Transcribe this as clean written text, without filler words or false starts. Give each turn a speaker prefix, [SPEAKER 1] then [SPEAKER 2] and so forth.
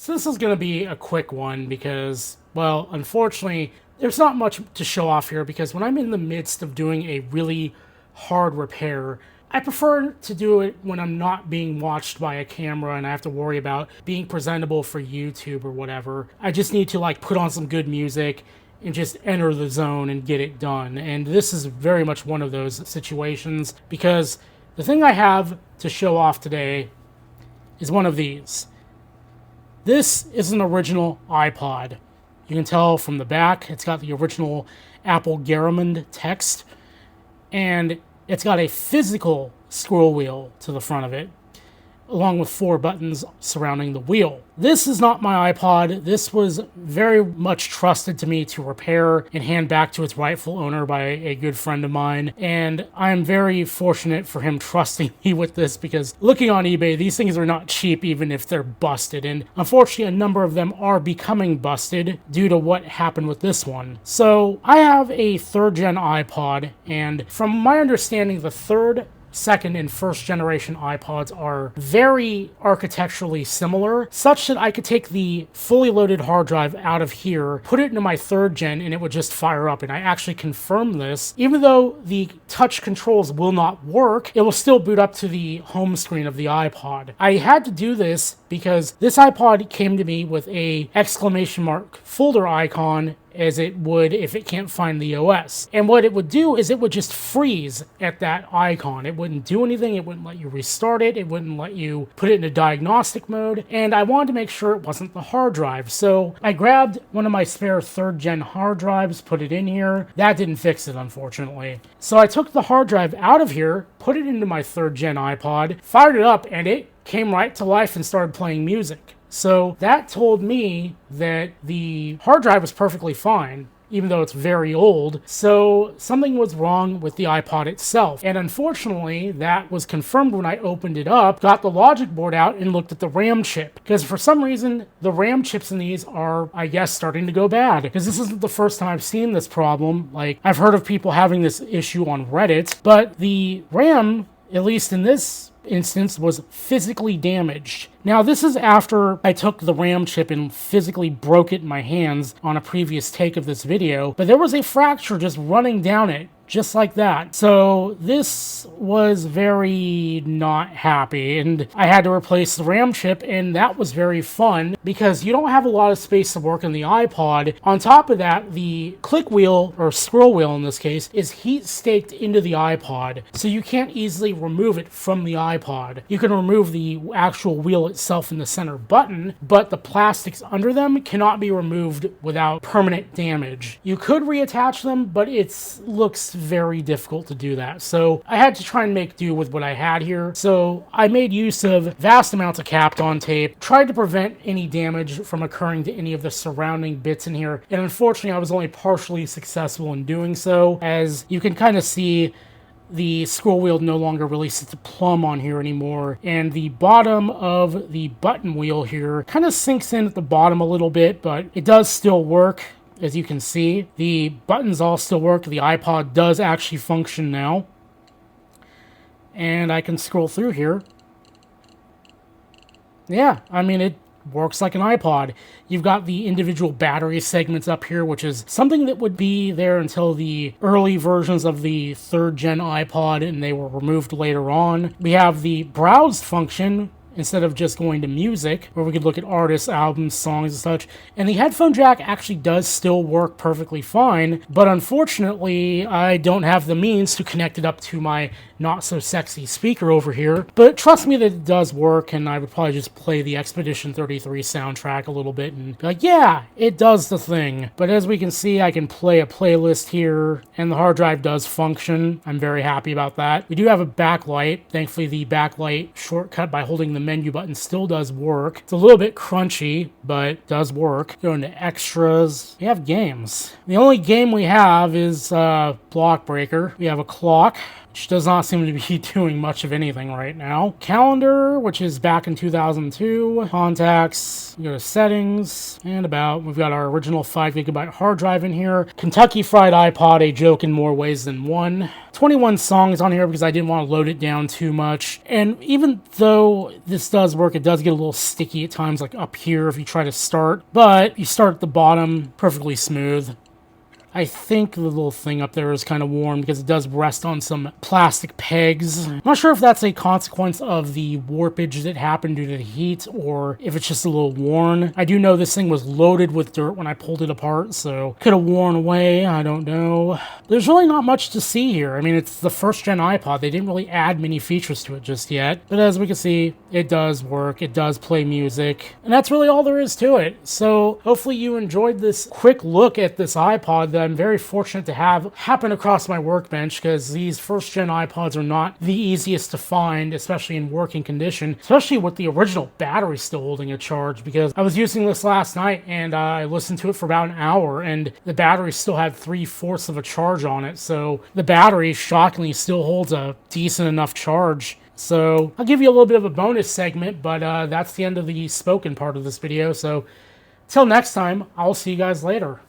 [SPEAKER 1] So this is going to be a quick one because, well, unfortunately, there's not much to show off here because when I'm in the midst of doing a really hard repair, I prefer to do it when I'm not being watched by a camera and I have to worry about being presentable for YouTube or whatever. I just need to put on some good music and just enter the zone and get it done. And this is very much one of those situations because the thing I have to show off today is one of these. This is an original iPod. You can tell from the back, it's got the original Apple Garamond text, and it's got a physical scroll wheel to the front of it, along with 4 buttons surrounding the wheel. This is not my iPod. This was very much trusted to me to repair and hand back to its rightful owner by a good friend of mine, and I'm very fortunate for him trusting me with this because looking on eBay, these things are not cheap even if they're busted, and unfortunately a number of them are becoming busted due to what happened with this one. So I have a 3rd gen iPod, and from my understanding, the 3rd, 2nd, and 1st generation iPods are very architecturally similar, such that I could take the fully loaded hard drive out of here, put it into my 3rd gen, and it would just fire up. And I actually confirmed this. Even though the touch controls will not work, it will still boot up to the home screen of the iPod. I had to do this because this iPod came to me with a exclamation mark folder icon as it would if it can't find the OS. And what it would do is it would just freeze at that icon. It wouldn't do anything. It wouldn't let you restart it. It wouldn't let you put it into diagnostic mode. And I wanted to make sure it wasn't the hard drive. So I grabbed one of my spare 3rd gen hard drives, put it in here. That didn't fix it, unfortunately. So I took the hard drive out of here, put it into my 3rd gen iPod, fired it up, and it came right to life and started playing music. So that told me that the hard drive was perfectly fine, even though it's very old. So something was wrong with the iPod itself. And unfortunately, that was confirmed when I opened it up, got the logic board out, and looked at the RAM chip. Because for some reason, the RAM chips in these are, I guess, starting to go bad. Because this isn't the first time I've seen this problem. I've heard of people having this issue on Reddit, but the RAM, at least in this instance, was physically damaged. Now, this is after I took the RAM chip and physically broke it in my hands on a previous take of this video, but there was a fracture just running down it, just like that. So this was very not happy, and I had to replace the RAM chip, and that was very fun because you don't have a lot of space to work in the iPod. On top of that, the click wheel, or scroll wheel in this case, is heat staked into the iPod, so you can't easily remove it from the iPod. You can remove the actual wheel itself in the center button, but the plastics under them cannot be removed without permanent damage. You could reattach them, but it looks very difficult to do that. So I had to try and make do with what I had here. So I made use of vast amounts of Kapton tape, tried to prevent any damage from occurring to any of the surrounding bits in here, and unfortunately I was only partially successful in doing so. As you can kind of see, the scroll wheel no longer really sits plumb on here anymore, and the bottom of the button wheel here kind of sinks in at the bottom a little bit, but it does still work. As you can see, the buttons all still work. The iPod does actually function now. And I can scroll through here. Yeah, I mean, it works like an iPod. You've got the individual battery segments up here, which is something that would be there until the early versions of the 3rd gen iPod, and they were removed later on. We have the browse function, instead of just going to music, where we could look at artists, albums, songs, and such. And the headphone jack actually does still work perfectly fine, but unfortunately, I don't have the means to connect it up to my not-so-sexy speaker over here. But trust me that it does work, and I would probably just play the Expedition 33 soundtrack a little bit and be like, yeah, it does the thing. But as we can see, I can play a playlist here, and the hard drive does function. I'm very happy about that. We do have a backlight. Thankfully, the backlight shortcut by holding the menu button still does work. It's a little bit crunchy, but does work. Go into extras. We have games. The only game we have is Block Breaker. We have a clock. which does not seem to be doing much of anything right now. Calendar, which is back in 2002. Contacts, we go to settings, and about. We've got our original 5GB hard drive in here. Kentucky Fried iPod, a joke in more ways than one. 21 songs on here because I didn't want to load it down too much. And even though this does work, it does get a little sticky at times, like up here if you try to start. But you start at the bottom, perfectly smooth. I think the little thing up there is kind of worn because it does rest on some plastic pegs. I'm not sure if that's a consequence of the warpage that happened due to the heat or if it's just a little worn. I do know this thing was loaded with dirt when I pulled it apart, so could have worn away, I don't know. There's really not much to see here. I mean, it's the first gen iPod. They didn't really add many features to it just yet. But as we can see, it does work. It does play music. And that's really all there is to it. So hopefully you enjoyed this quick look at this iPod that I'm very fortunate to have happen across my workbench, because these first gen iPods are not the easiest to find, especially in working condition, especially with the original battery still holding a charge, because I was using this last night and I listened to it for about an hour and the battery still had 3/4 of a charge on it. So the battery shockingly still holds a decent enough charge. So I'll give you a little bit of a bonus segment, but that's the end of the spoken part of this video. So till next time, I'll see you guys later.